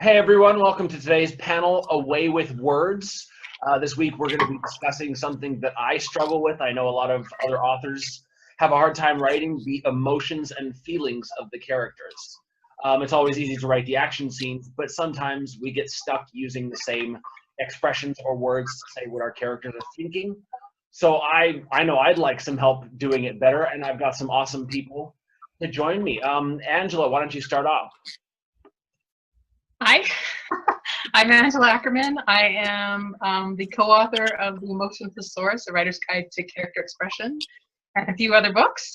Hey everyone, welcome to today's panel, Away with Words. This week we're going to be discussing something that I struggle with. I know a lot of other authors have a hard time writing the emotions and feelings of the characters. It's always easy to write the action scenes, but sometimes we get stuck using the same expressions or words to say what our characters are thinking. So I know I'd like some help doing it better, and I've got some awesome people to join me. Angela, why don't you start off? Hi, I'm Angela Ackerman. I am the co-author of The Emotion Thesaurus, A Writer's Guide to Character Expression, and a few other books.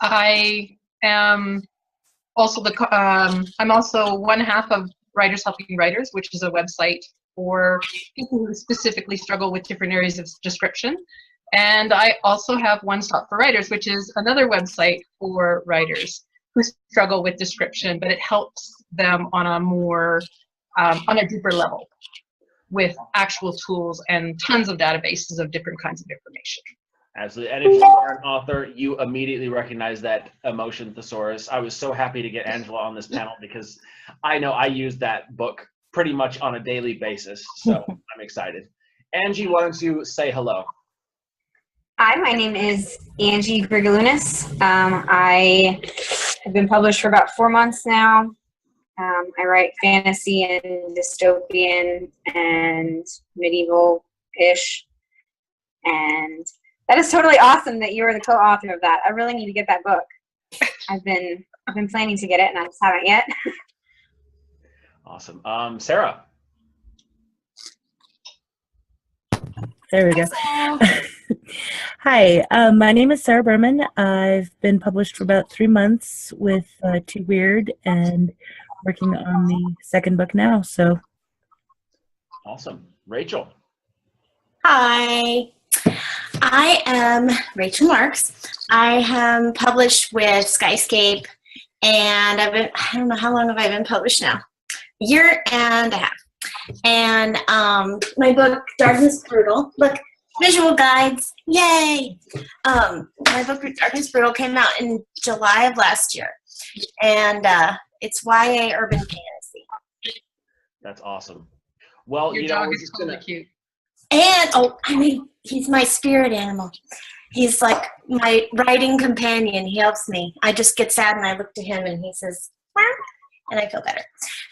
I am also I'm also one half of Writers Helping Writers, which is a website for people who specifically struggle with different areas of description. And I also have One Stop for Writers, which is another website for writers who struggle with description, but it helps them on a more, on a deeper level with actual tools and tons of databases of different kinds of information. Absolutely. And if you are an author, you immediately recognize that Emotion Thesaurus. I was so happy to get Angela on this panel because I know I use that book pretty much on a daily basis. So I'm excited. Angie, why don't you say hello? Hi, my name is Angie Grigalunas. I have been published for about 4 months now. I write fantasy and dystopian and medieval-ish. And that is totally awesome that you are the co-author of that. I really need to get that book. I've been planning to get it and I just haven't yet. Awesome. Sarah. There we go. Hi, my name is Sarah Berman. I've been published for about 3 months with Too Weird and working on the second book now. So Awesome. Rachel. Hi, I am Rachel Marks. I am published with Skyscape, and I don't know how long have I been published now? A year and a half. And my book, Darkness Brutal, look, visual guides, yay! My book, Darkness Brutal, came out in July of last year, and it's YA urban fantasy. That's awesome. Well, Your dog is totally cute. And, oh, I mean, he's my spirit animal. He's like my writing companion. He helps me. I just get sad and I look to him and he says, "Meow," and I feel better.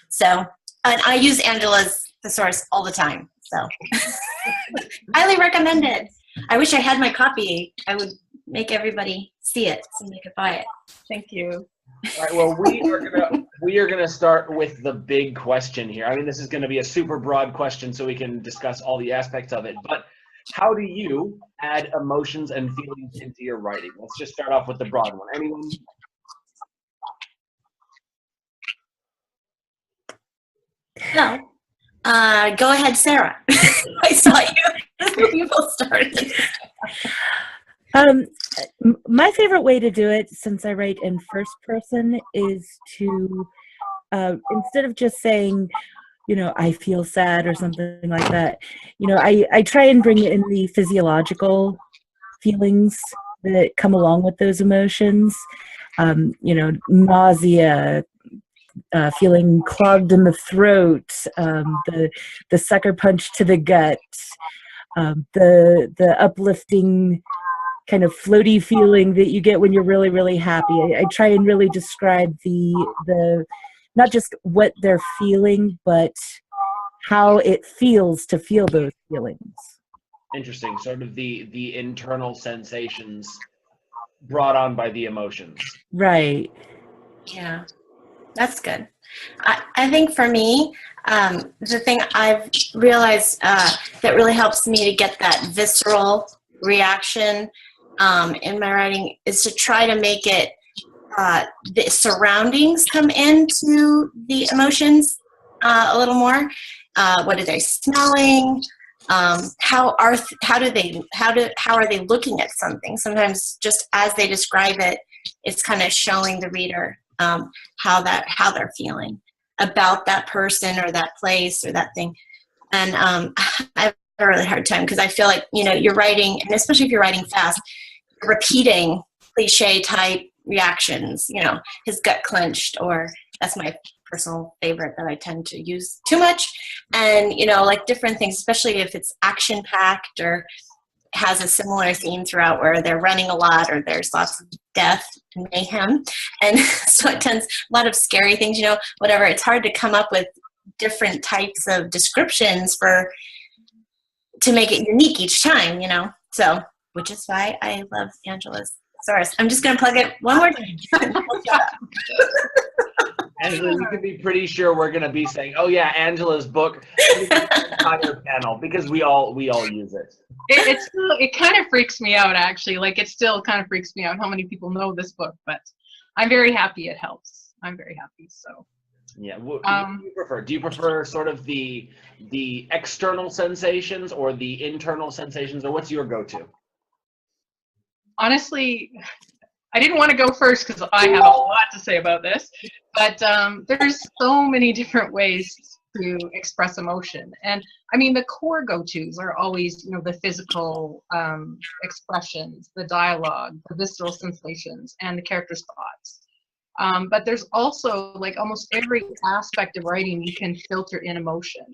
So, and I use Angela's thesaurus all the time. So, highly recommended. I wish I had my copy. I would make everybody see it so they could buy it. Thank you. All right, well, we are gonna start with the big question here. I mean, this is gonna be a super broad question, so we can discuss all the aspects of it. But how do you add emotions and feelings into your writing? Let's just start off with the broad one. Anyone? No. Go ahead, Sarah. I saw you. You both started. my favorite way to do it, since I write in first person, is to instead of just saying, I feel sad or something like that, I try and bring in the physiological feelings that come along with those emotions. Nausea, feeling clogged in the throat, the sucker punch to the gut, the uplifting kind of floaty feeling that you get when you're really, really happy. I try and really describe the not just what they're feeling, but how it feels to feel those feelings. Interesting. Sort of the internal sensations brought on by the emotions. Right. Yeah, that's good. I think for me, the thing I've realized that really helps me to get that visceral reaction in my writing is to try to make it the surroundings come into the emotions a little more. What are they smelling? How are they looking at something? Sometimes just as they describe it, it's kind of showing the reader how they're feeling about that person or that place or that thing. And I have a really hard time because I feel like you're writing, and especially if you're writing fast, repeating cliche type reactions. His gut clenched, or that's my personal favorite that I tend to use too much. And, you know, like different things, especially if it's action-packed or has a similar theme throughout where they're running a lot or there's lots of death and mayhem. And so it tends, a lot of scary things, you know, whatever. It's hard to come up with different types of descriptions to make it unique each time, you know. So, which is why I love Angela's thesaurus. I'm just going to plug it one more time. Angela, you can be pretty sure we're going to be saying, "Oh yeah, Angela's book," entire panel, because we all use it. It kind of freaks me out, actually. Like, it still kind of freaks me out how many people know this book, but I'm very happy it helps. I'm very happy. So. Yeah. What do you prefer? Do you prefer sort of the external sensations or the internal sensations, or what's your go-to? Honestly, I didn't want to go first because I have a lot to say about this, but there's so many different ways to express emotion. And I mean, the core go-tos are always, you know, the physical expressions, the dialogue, the visceral sensations, and the character's thoughts. But there's also, like, almost every aspect of writing you can filter in emotion.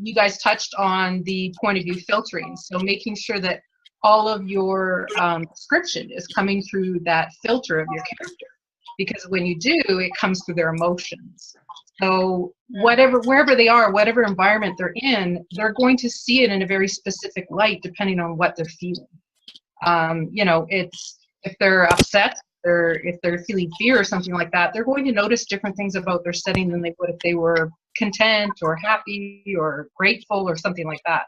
You guys touched on the point of view filtering, so making sure that all of your description is coming through that filter of your character, because when you do, it comes through their emotions. So wherever they are, whatever environment they're in, they're going to see it in a very specific light depending on what they're feeling. You know, it's, if they're upset, if they're feeling fear or something like that, they're going to notice different things about their setting than they would if they were content or happy or grateful or something like that.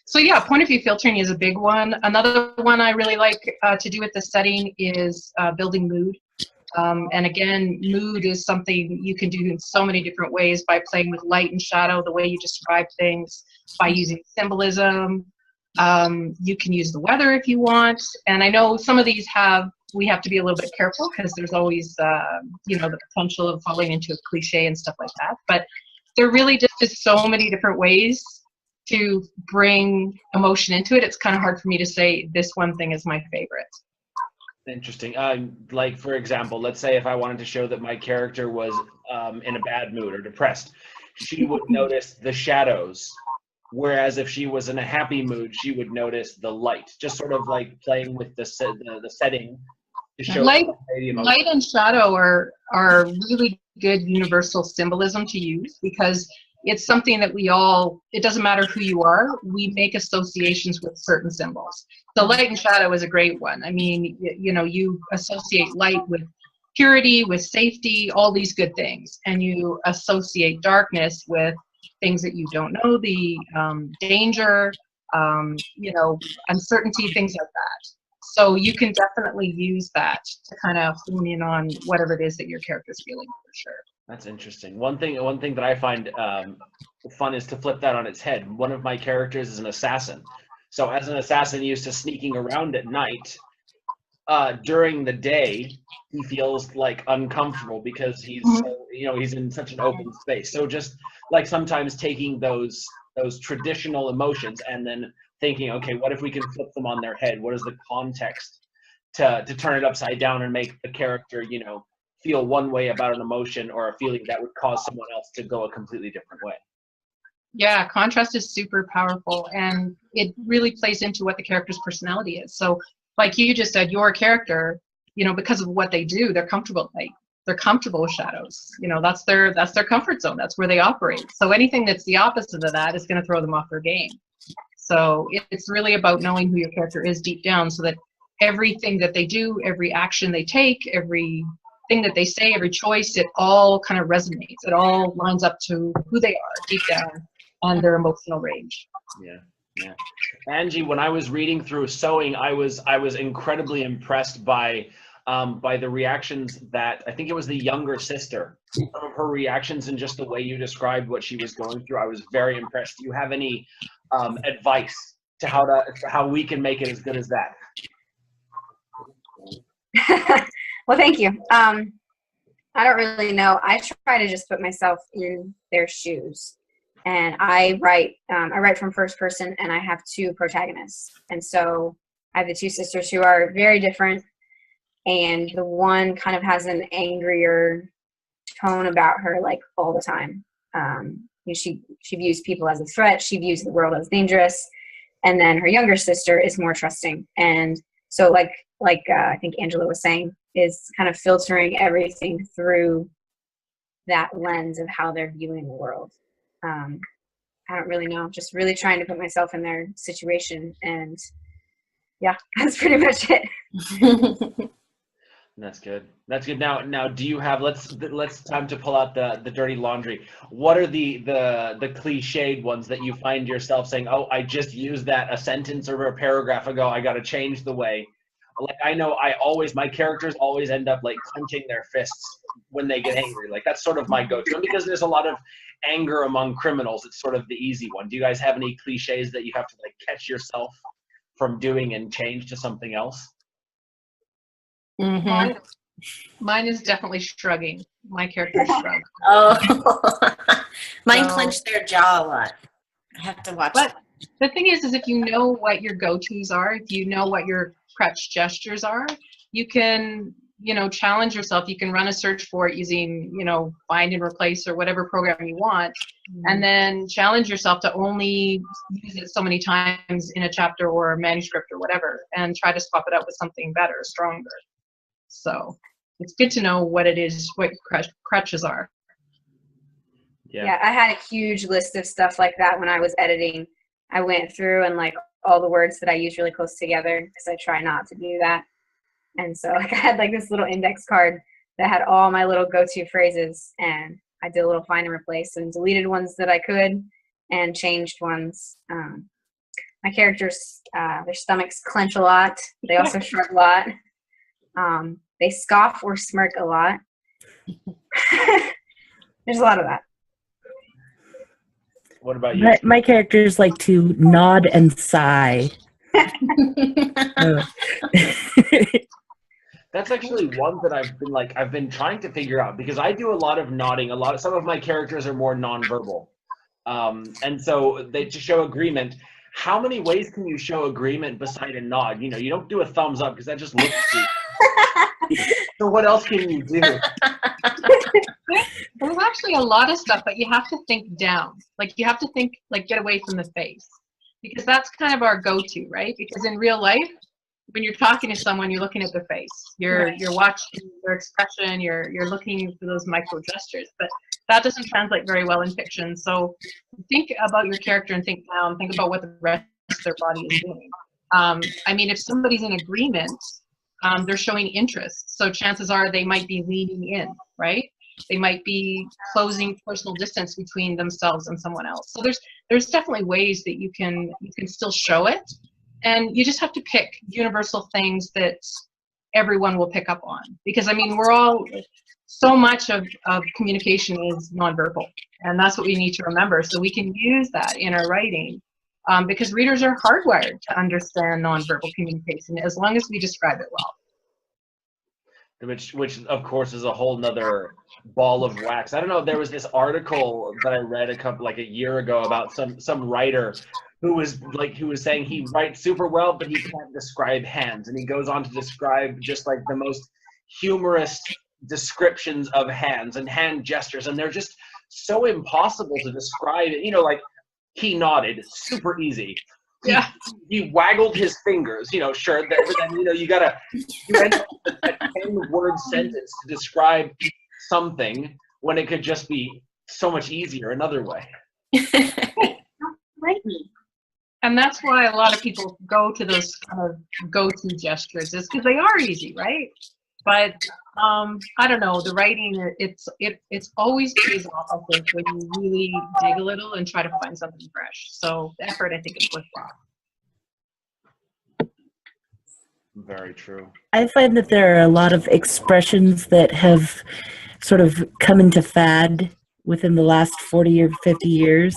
So yeah, point of view filtering is a big one. Another one I really like to do with the setting is building mood. And again, mood is something you can do in so many different ways, by playing with light and shadow, the way you describe things, by using symbolism. You can use the weather if you want. And I know some of these we have to be a little bit careful because there's always, you know, the potential of falling into a cliche and stuff like that. But there really just is so many different ways to bring emotion into it. It's kind of hard for me to say this one thing is my favorite. Interesting. Like, for example, let's say if I wanted to show that my character was in a bad mood or depressed, she would notice the shadows. Whereas if she was in a happy mood, she would notice the light. Just sort of like playing with the setting to show light and shadow are really good universal symbolism to use, because it's something that it doesn't matter who you are, we make associations with certain symbols. So light and shadow is a great one. I mean, you know, you associate light with purity, with safety, all these good things. And you associate darkness with things that you don't know, the danger, you know, uncertainty, things like that. So you can definitely use that to kind of hone in on whatever it is that your character's feeling, for sure. That's interesting. One thing that I find fun is to flip that on its head. One of my characters is an assassin. So as an assassin used to sneaking around at night, during the day, he feels like uncomfortable because he's you know, he's in such an open space. So just like sometimes taking those traditional emotions and then thinking, okay, what if we can flip them on their head? What is the context to turn it upside down and make the character, you know, feel one way about an emotion or a feeling that would cause someone else to go a completely different way? Yeah, contrast is super powerful, and it really plays into what the character's personality is. So like you just said, your character, you know, because of what they do, they're comfortable at night. They're comfortable with shadows. You know, that's their comfort zone. That's where they operate. So anything that's the opposite of that is going to throw them off their game. So it's really about knowing who your character is deep down, so that everything that they do, every action they take, every thing that they say, every choice, it all kind of resonates. It all lines up to who they are deep down and their emotional range. Yeah. Angie, when I was reading through Sewing, I was incredibly impressed by the reactions that, I think it was the younger sister, some of her reactions and just the way you described what she was going through. I was very impressed. Do you have any advice to how we can make it as good as that? Well, thank you. I don't really know. I try to just put myself in their shoes. And I write from first person, and I have two protagonists. And so I have the two sisters who are very different, and the one kind of has an angrier tone about her like all the time. She views people as a threat. She views the world as dangerous. And then her younger sister is more trusting. And so like I think Angela was saying, is kind of filtering everything through that lens of how they're viewing the world. I don't really know, just really trying to put myself in their situation. And yeah, that's pretty much it. That's good. That's good. Now, do you have? Let's time to pull out the dirty laundry. What are the cliched ones that you find yourself saying? Oh, I just used that a sentence or a paragraph ago. I got to change the way. Like I know, my characters always end up like clenching their fists when they get angry. Like that's sort of my go-to. And because there's a lot of anger among criminals, it's sort of the easy one. Do you guys have any cliches that you have to like catch yourself from doing and change to something else? Mm-hmm. Mine is definitely shrugging. My character shrug. Oh, mine clench their jaw a lot. I have to watch. But the thing is if you know what your go-tos are, if you know what your crutch gestures are, you can, challenge yourself. You can run a search for it using, find and replace or whatever program you want, and then challenge yourself to only use it so many times in a chapter or a manuscript or whatever, and try to swap it out with something better, stronger. So it's good to know what it is, what your crutches are. Yeah, I had a huge list of stuff like that when I was editing. I went through and like all the words that I use really close together because I try not to do that. And so like I had like this little index card that had all my little go-to phrases, and I did a little find and replace and deleted ones that I could and changed ones. My characters, their stomachs clench a lot. They also shrug a lot. They scoff or smirk a lot. There's a lot of that. What about you? My characters like to nod and sigh. That's actually one that I've been trying to figure out, because I do a lot of nodding. Some of my characters are more nonverbal, and so they to show agreement. How many ways can you show agreement beside a nod? You don't do a thumbs up because that just looks cheap. So what else can you do? There's actually a lot of stuff, but you have to think down. Like you have to think, like get away from the face, because that's kind of our go-to, right? Because in real life, when you're talking to someone, you're looking at their face. You're watching their expression. You're looking for those micro gestures, but that doesn't translate very well in fiction. So think about your character and think down. Think about what the rest of their body is doing. If somebody's in agreement, they're showing interest. So chances are they might be leaning in, right? They might be closing personal distance between themselves and someone else. So there's definitely ways that you can still show it, and you just have to pick universal things that everyone will pick up on. Because we're all, so much of communication is nonverbal, and that's what we need to remember. So we can use that in our writing, because readers are hardwired to understand nonverbal communication as long as we describe it well. Which of course is a whole nother ball of wax. I don't know. There was this article that I read a year ago about some writer who was saying he writes super well, but he can't describe hands, and he goes on to describe just like the most humorous descriptions of hands and hand gestures, and they're just so impossible to describe. Like he nodded, super easy. Yeah, he waggled his fingers. Sure. But then you end up with a 10-word sentence to describe something when it could just be so much easier another way. And that's why a lot of people go to those kind of go-to gestures, is because they are easy, right? But I don't know, the writing, it's always pays off, I think, when you really dig a little and try to find something fresh. So the effort, I think, is worthwhile. Very true. I find that there are a lot of expressions that have sort of come into fad within the last 40 or 50 years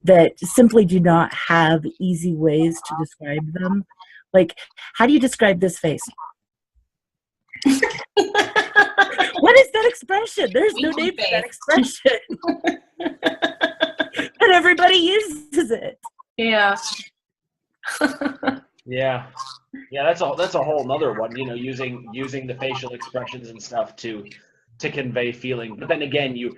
that simply do not have easy ways to describe them. Like, how do you describe this face? What is that expression? There's no name for that expression. But everybody uses it. Yeah. Yeah, that's a whole nother one. Using the facial expressions and stuff to to convey feeling. But then again, you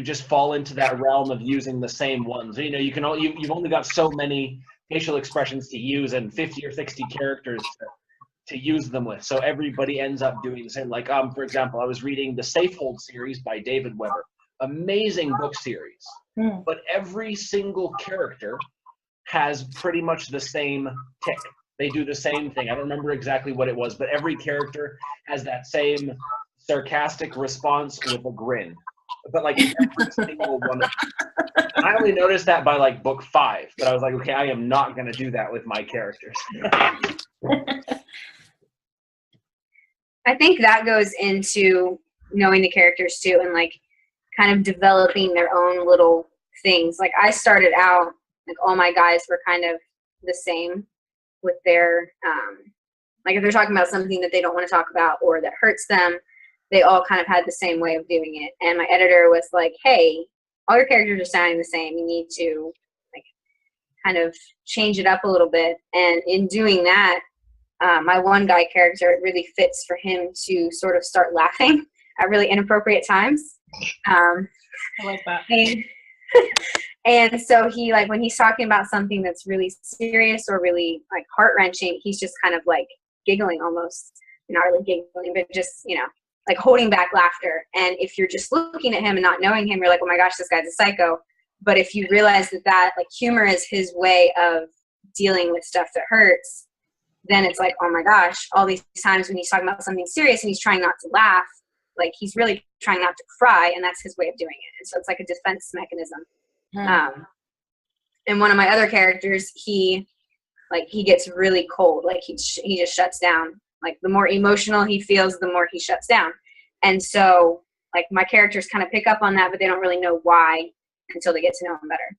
just fall into that realm of using the same ones. You know, you've only got so many facial expressions to use and 50 or 60 characters to use them with. So everybody ends up doing the same. Like, for example, I was reading the Safehold series by David Weber. Amazing book series. But every single character has pretty much the same tick. They do the same thing. I don't remember exactly what it was, but every character has that same sarcastic response with a grin. But like every single one of them. I only noticed that by like book 5, but I was like, okay, I am not going to do that with my characters. I think that goes into knowing the characters too, and like kind of developing their own little things. Like I started out, like all my guys were kind of the same with their, like if they're talking about something that they don't want to talk about or that hurts them, they all kind of had the same way of doing it. And my editor was like, hey, all your characters are sounding the same. You need to like kind of change it up a little bit. And in doing that, my one guy character, it really fits for him to sort of start laughing at really inappropriate times. I like that. And so he, like, when he's talking about something that's really serious or really like heart-wrenching, he's just kind of like giggling almost. Not really giggling, but just, you know, like holding back laughter. And if you're just looking at him and not knowing him, you're like, oh my gosh, this guy's a psycho. But if you realize that like humor is his way of dealing with stuff that hurts, then it's like, oh my gosh, all these times when he's talking about something serious and he's trying not to laugh, like he's really trying not to cry, and that's his way of doing it. And so it's like a defense mechanism. And one of my other characters, he gets really cold. Like he just shuts down. Like the more emotional he feels, the more he shuts down. And so like my characters kind of pick up on that, but they don't really know why until they get to know him better.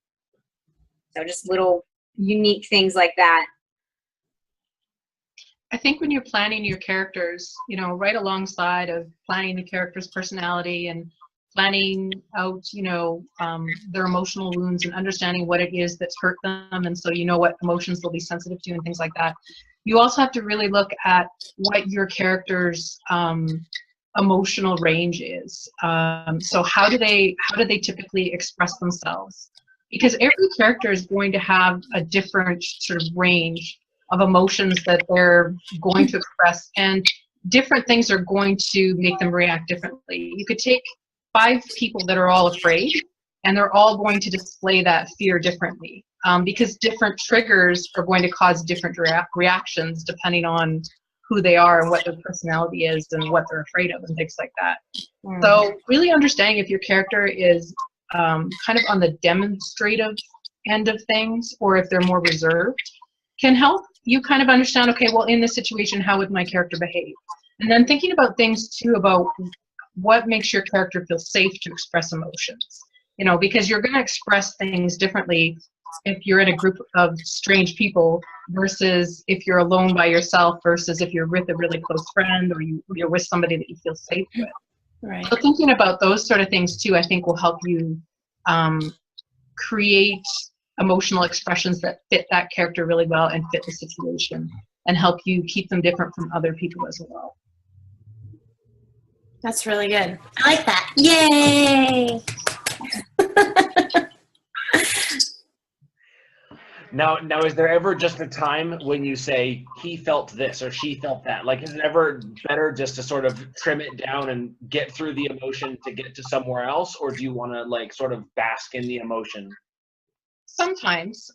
So just little unique things like that. I think when you're planning your characters, you know, right alongside of planning the character's personality and planning out, you know, their emotional wounds and understanding what it is that's hurt them, and so you know what emotions they'll be sensitive to and things like that. You also have to really look at what your character's emotional range is. So how do they typically express themselves? Because every character is going to have a different sort of range of emotions that they're going to express, and different things are going to make them react differently. You could take 5 people that are all afraid, and they're all going to display that fear differently, because different triggers are going to cause different reactions depending on who they are and what their personality is and what they're afraid of and things like that. So really understanding if your character is kind of on the demonstrative end of things or if they're more reserved can help you kind of understand, okay, well, in this situation, how would my character behave? And then thinking about things too, about what makes your character feel safe to express emotions. You know, because you're going to express things differently if you're in a group of strange people versus if you're alone by yourself versus if you're with a really close friend or you're with somebody that you feel safe with. Right. So thinking about those sort of things too, I think will help you create emotional expressions that fit that character really well and fit the situation and help you keep them different from other people as well. That's really good. I like that. Yay! Now, is there ever just a time when you say he felt this or she felt that? Like, is it ever better just to sort of trim it down and get through the emotion to get to somewhere else, or do you want to like sort of bask in the emotion? Sometimes.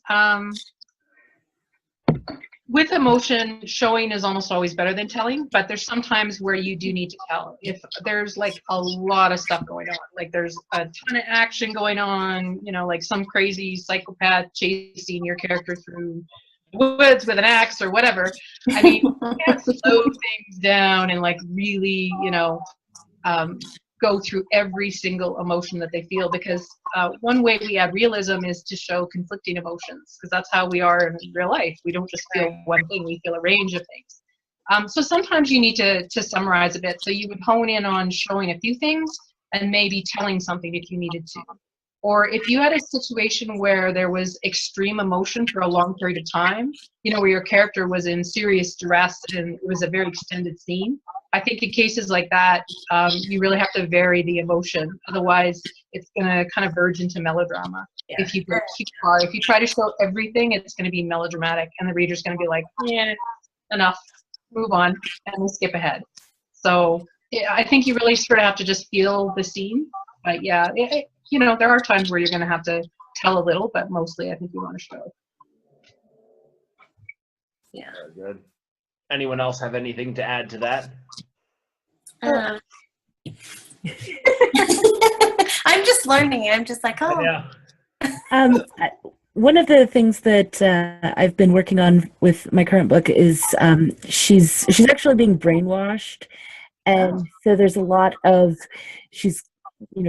With emotion, showing is almost always better than telling, but there's sometimes where you do need to tell. If there's like a lot of stuff going on, like there's a ton of action going on, you know, like some crazy psychopath chasing your character through the woods with an axe or whatever. I mean, you can't slow things down and like really, you know, go through every single emotion that they feel, because one way we add realism is to show conflicting emotions, because that's how we are in real life. We don't just feel one thing, we feel a range of things. So sometimes you need to summarize a bit. So you would hone in on showing a few things and maybe telling something if you needed to. Or if you had a situation where there was extreme emotion for a long period of time, you know, where your character was in serious duress and it was a very extended scene, I think in cases like that, you really have to vary the emotion. Otherwise, it's going to kind of verge into melodrama. Yeah. If you go too far, if you try to show everything, it's going to be melodramatic, and the reader's going to be like, yeah, enough, move on, and we'll skip ahead. So I think you really sort of have to just feel the scene. But yeah, you know, there are times where you're going to have to tell a little, but mostly I think you want to show. Yeah. Very good. Anyone else have anything to add to that? I'm just learning. I'm just like, oh. Yeah. One of the things that I've been working on with my current book is she's actually being brainwashed, and so there's a lot of she's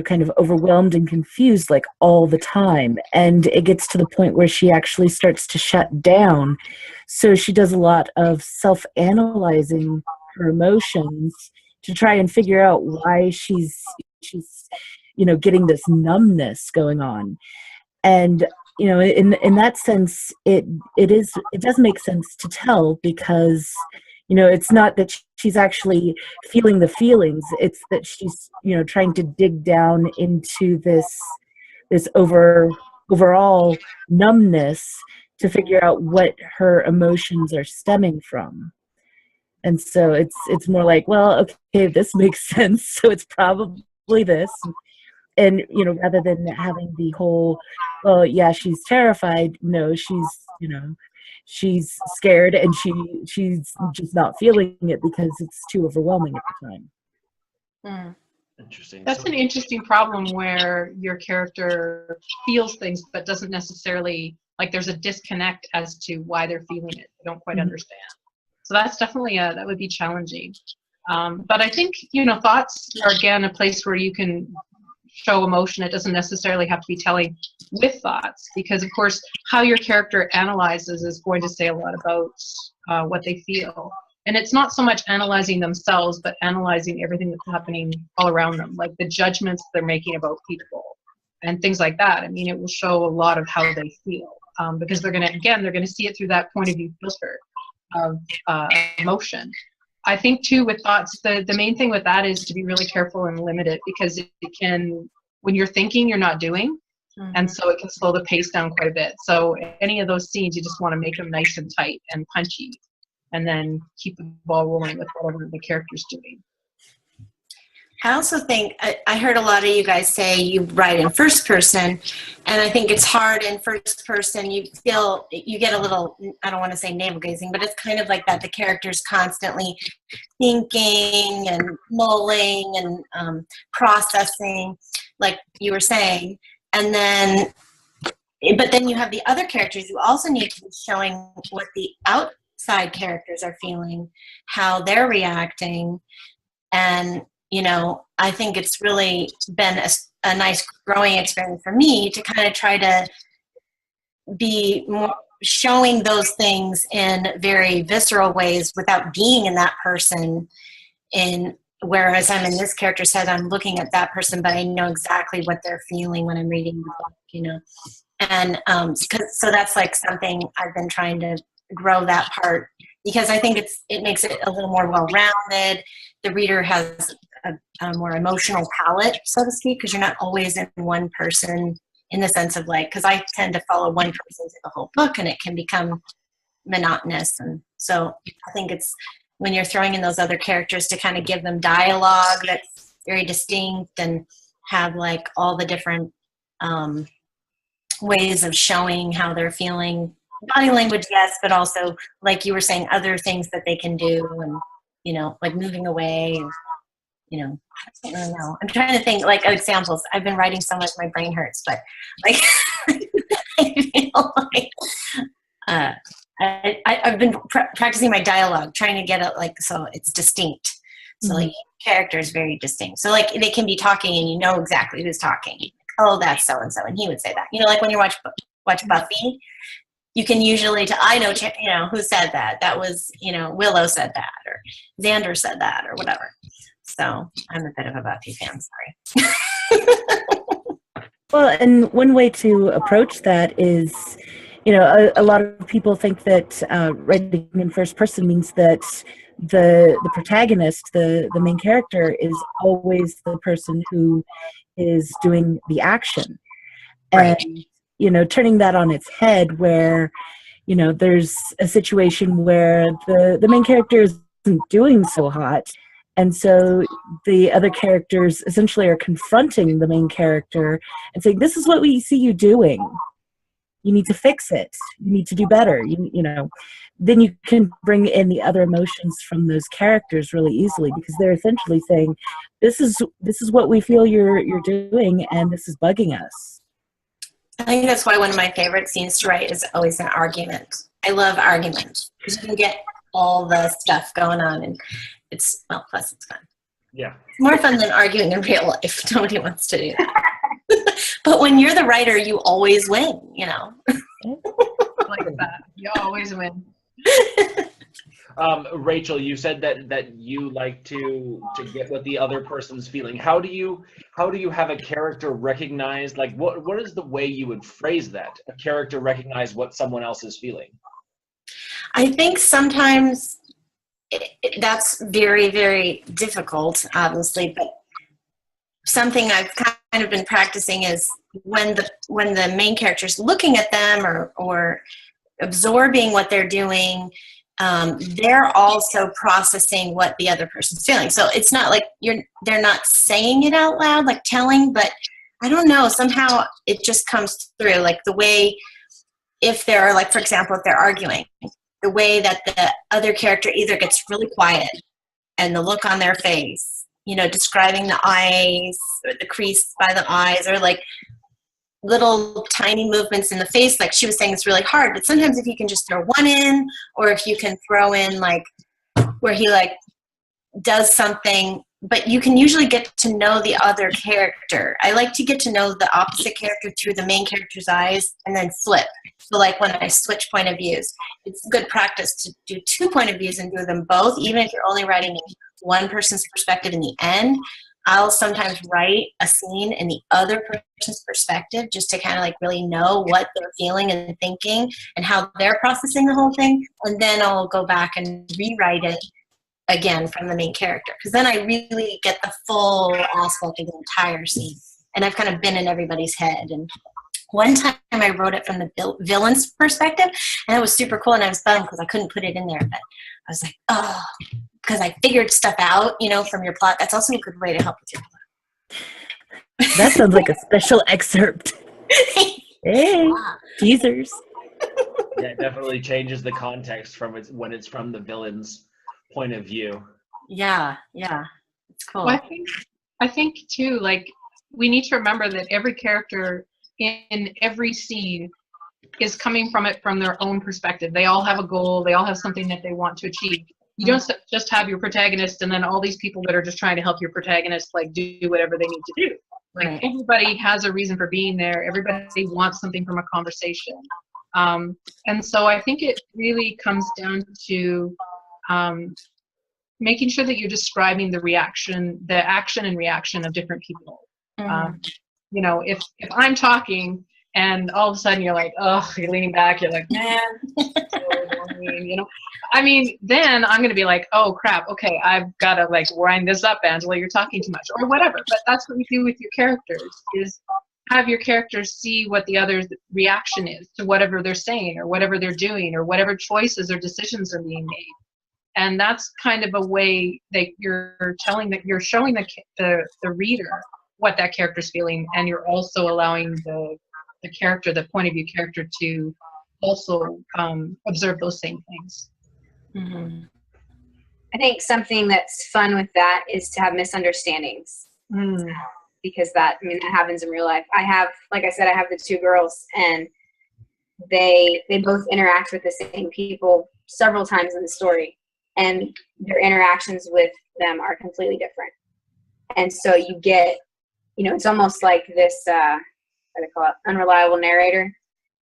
kind of overwhelmed and confused like all the time, and it gets to the point where she actually starts to shut down. So she does a lot of self-analyzing her emotions to try and figure out why she's getting this numbness going on. And in that sense, it does make sense to tell, because it's not that she's actually feeling the feelings, it's that she's trying to dig down into this overall numbness to figure out what her emotions are stemming from. And so it's more like, well, okay, this makes sense, so it's probably this. And rather than having the whole, well, yeah, she's terrified, no, she's scared, and she's just not feeling it because it's too overwhelming at the time. Interesting. That's an interesting problem where your character feels things but doesn't necessarily, like, there's a disconnect as to why they're feeling it. They don't quite understand. So that's definitely that would be challenging. But I think thoughts are again a place where you can show emotion. It doesn't necessarily have to be telling with thoughts, because of course how your character analyzes is going to say a lot about what they feel. And it's not so much analyzing themselves, but analyzing everything that's happening all around them, like the judgments they're making about people and things like that. I mean, it will show a lot of how they feel, because they're going to see it through that point of view filter of emotion. I think too with thoughts, the main thing with that is to be really careful and limit it, because it can, when you're thinking, you're not doing. And so it can slow the pace down quite a bit. So any of those scenes, you just want to make them nice and tight and punchy, and then keep the ball rolling with whatever the character's doing. I also think, I heard a lot of you guys say you write in first person, and I think it's hard in first person. You get a little, I don't want to say navel gazing, but it's kind of like that. The character's constantly thinking and mulling and processing, like you were saying. And then, but then you have the other characters. You also need to be showing what the outside characters are feeling, how they're reacting. And I think it's really been a nice growing experience for me to kind of try to be more showing those things in very visceral ways without being in that person. Whereas I'm in this character's head, I'm looking at that person, but I know exactly what they're feeling when I'm reading the book, And so that's like something I've been trying to grow that part, because I think it makes it a little more well-rounded. The reader has a more emotional palette, so to speak, because you're not always in one person, in the sense of like, because I tend to follow one person through the whole book, and it can become monotonous. And so I think it's when you're throwing in those other characters to kind of give them dialogue that's very distinct and have like all the different ways of showing how they're feeling. Body language, yes, but also, like you were saying, other things that they can do, and like moving away, and I don't really know. I'm trying to think like examples. I've been writing so much my brain hurts, but like I feel like I've been practicing my dialogue, trying to get it like so it's distinct. So like character is very distinct. So like they can be talking and you know exactly who's talking. Oh, that's so and so, and he would say that. Like when you watch Buffy, you can usually I know who said that. That was Willow said that, or Xander said that, or whatever. So I'm a bit of a Buffy fan. Sorry. Well, and one way to approach that is, a lot of people think that writing in first person means that the protagonist, the main character, is always the person who is doing the action. Right. And, you know, turning that on its head where, you know, there's a situation where the main character isn't doing so hot. And so the other characters essentially are confronting the main character and saying, this is what we see you doing. You need to fix it. You need to do better. You know, then you can bring in the other emotions from those characters really easily, because they're essentially saying, this is what we feel you're doing, and this is bugging us. I think that's why one of my favorite scenes to write is always an argument. I love argument because you can get all the stuff going on, and it's, well, plus it's fun. Yeah. It's more fun than arguing in real life. Nobody wants to do that. But when you're the writer, you always win, you know. Like that. You always win. Rachel, you said that you like to get what the other person's feeling. How do you have a character recognize, like, what is the way you would phrase that? A character recognize what someone else is feeling? I think sometimes that's very, very difficult, obviously, but something I've kind of been practicing is when the main character's looking at them or absorbing what they're doing, they're also processing what the other person's feeling. So it's not like they're not saying it out loud, like telling, but I don't know, somehow it just comes through, like the way, if they're, like, for example, if they're arguing, the way that the other character either gets really quiet and the look on their face, you know, describing the eyes or the crease by the eyes, or like little tiny movements in the face, like she was saying, it's really hard. But sometimes if you can just throw one in, or if you can throw in like where he like does something, but you can usually get to know the other character. I like to get to know the opposite character through the main character's eyes and then flip. So like when I switch point of views, it's good practice to do 2 point of views and do them both, even if you're only writing one person's perspective in the end. I'll sometimes write a scene in the other person's perspective just to kind of like really know what they're feeling and thinking and how they're processing the whole thing. And then I'll go back and rewrite it again from the main character, because then I really get the full aspect of the entire scene. And I've kind of been in everybody's head. And one time I wrote it from the villain's perspective, and it was super cool, and I was bummed because I couldn't put it in there. But I was like, oh, because I figured stuff out, you know, from your plot. That's also a good way to help with your plot. That sounds like a special excerpt. Hey, teasers. Yeah, it definitely changes the context from when it's from the villain's point of view. Yeah, it's cool. Well, I think too, like, we need to remember that every character in every scene is coming from it from their own perspective. They all have a goal. They all have something that they want to achieve. You don't just have your protagonist and then all these people that are just trying to help your protagonist like do whatever they need to do. Like everybody has a reason for being there. Everybody wants something from a conversation. And so I think it really comes down to making sure that you're describing the action and reaction of different people. You know, if I'm talking and all of a sudden you're like, oh, you're leaning back, you're like, man, you know, I mean, then I'm going to be like, oh crap, okay, I've got to like wind this up, Angela, you're talking too much, or whatever. But that's what you do with your characters, is have your characters see what the other's reaction is to whatever they're saying or whatever they're doing or whatever choices or decisions are being made. And that's kind of a way that you're showing the reader what that character's feeling, and you're also allowing the character, the point of view character, to also observe those same things. Mm-hmm. I think something that's fun with that is to have misunderstandings. Because that happens in real life. I have, like I said, I have the 2 girls, and they both interact with the same people several times in the story, and their interactions with them are completely different. And so you get, you know, it's almost like this, what do they call it, unreliable narrator,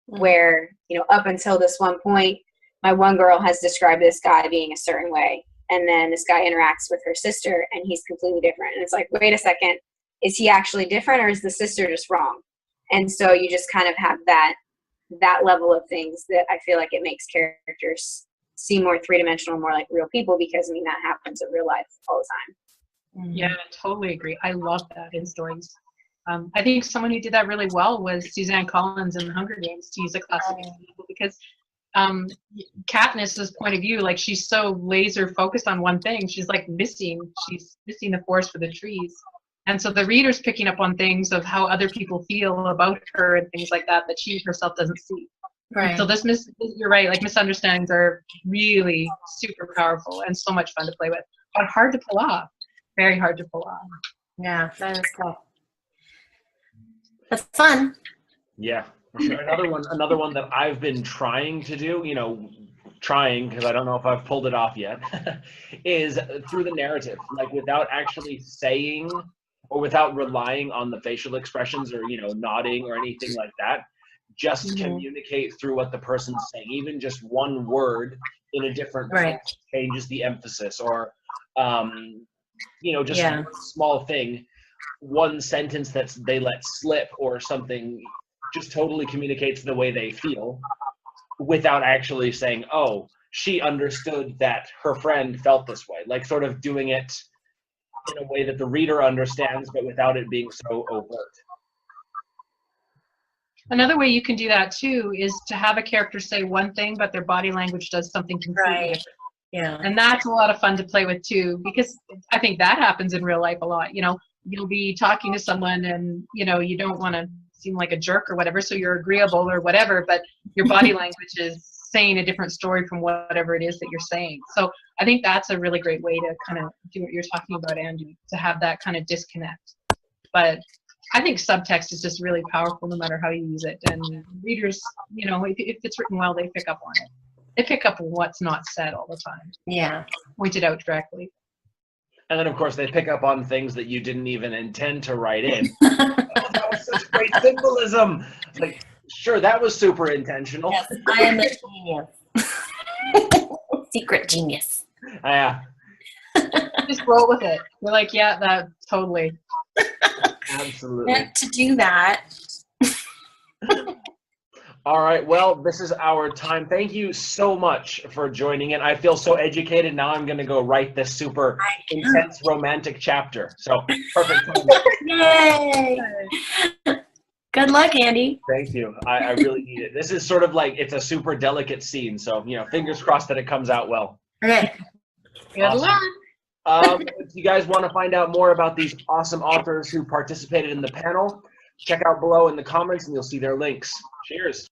where, you know, up until this one point, my one girl has described this guy being a certain way, and then this guy interacts with her sister, and he's completely different. And it's like, wait a second, is he actually different, or is the sister just wrong? And so you just kind of have that level of things that I feel like it makes characters seem more three-dimensional, more like real people, because I mean that happens in real life all the time. Yeah, I totally agree. I love that in stories. I think someone who did that really well was Suzanne Collins in The Hunger Games, to use a classic example, because Katniss's point of view, like she's so laser focused on one thing, she's missing the forest for the trees. And so the reader's picking up on things of how other people feel about her and things like that she herself doesn't see. Right. So you're right, like misunderstandings are really super powerful and so much fun to play with, but hard to pull off. Very hard to pull off. Yeah, that is cool. That's fun. Yeah. For sure. Another one that I've been trying to do, because I don't know if I've pulled it off yet, is through the narrative, like without actually saying or without relying on the facial expressions or, nodding or anything like that. Just communicate through what the person's saying. Even just one word in a different Right. place changes the emphasis, or just a small thing, one sentence that they let slip or something just totally communicates the way they feel without actually saying, oh, she understood that her friend felt this way. Like sort of doing it in a way that the reader understands, but without it being so overt. Another way you can do that too is to have a character say one thing, but their body language does something completely different. Yeah. And that's a lot of fun to play with too, because I think that happens in real life a lot. You'll be talking to someone and, you don't want to seem like a jerk or whatever, so you're agreeable or whatever, but your body language is saying a different story from whatever it is that you're saying. So I think that's a really great way to kind of do what you're talking about, Andy, to have that kind of disconnect. But I think subtext is just really powerful no matter how you use it. And readers, if it's written well, they pick up on it. They pick up on what's not said all the time. Yeah. Pointed out directly. And then, of course, they pick up on things that you didn't even intend to write in. That was such great symbolism. Like, sure, that was super intentional. Yes, I am a genius. Secret genius. Yeah. Just roll with it. You're like, yeah, that totally. Absolutely. Meant to do that. All right. Well, this is our time. Thank you so much for joining in. I feel so educated. Now I'm going to go write this super intense romantic chapter. So perfect time. Yay! Good luck, Andy. Thank you. I really need it. This is sort of like, it's a super delicate scene. So, fingers crossed that it comes out well. Okay. Good Awesome. luck. If you guys want to find out more about these awesome authors who participated in the panel, check out below in the comments and you'll see their links. Cheers.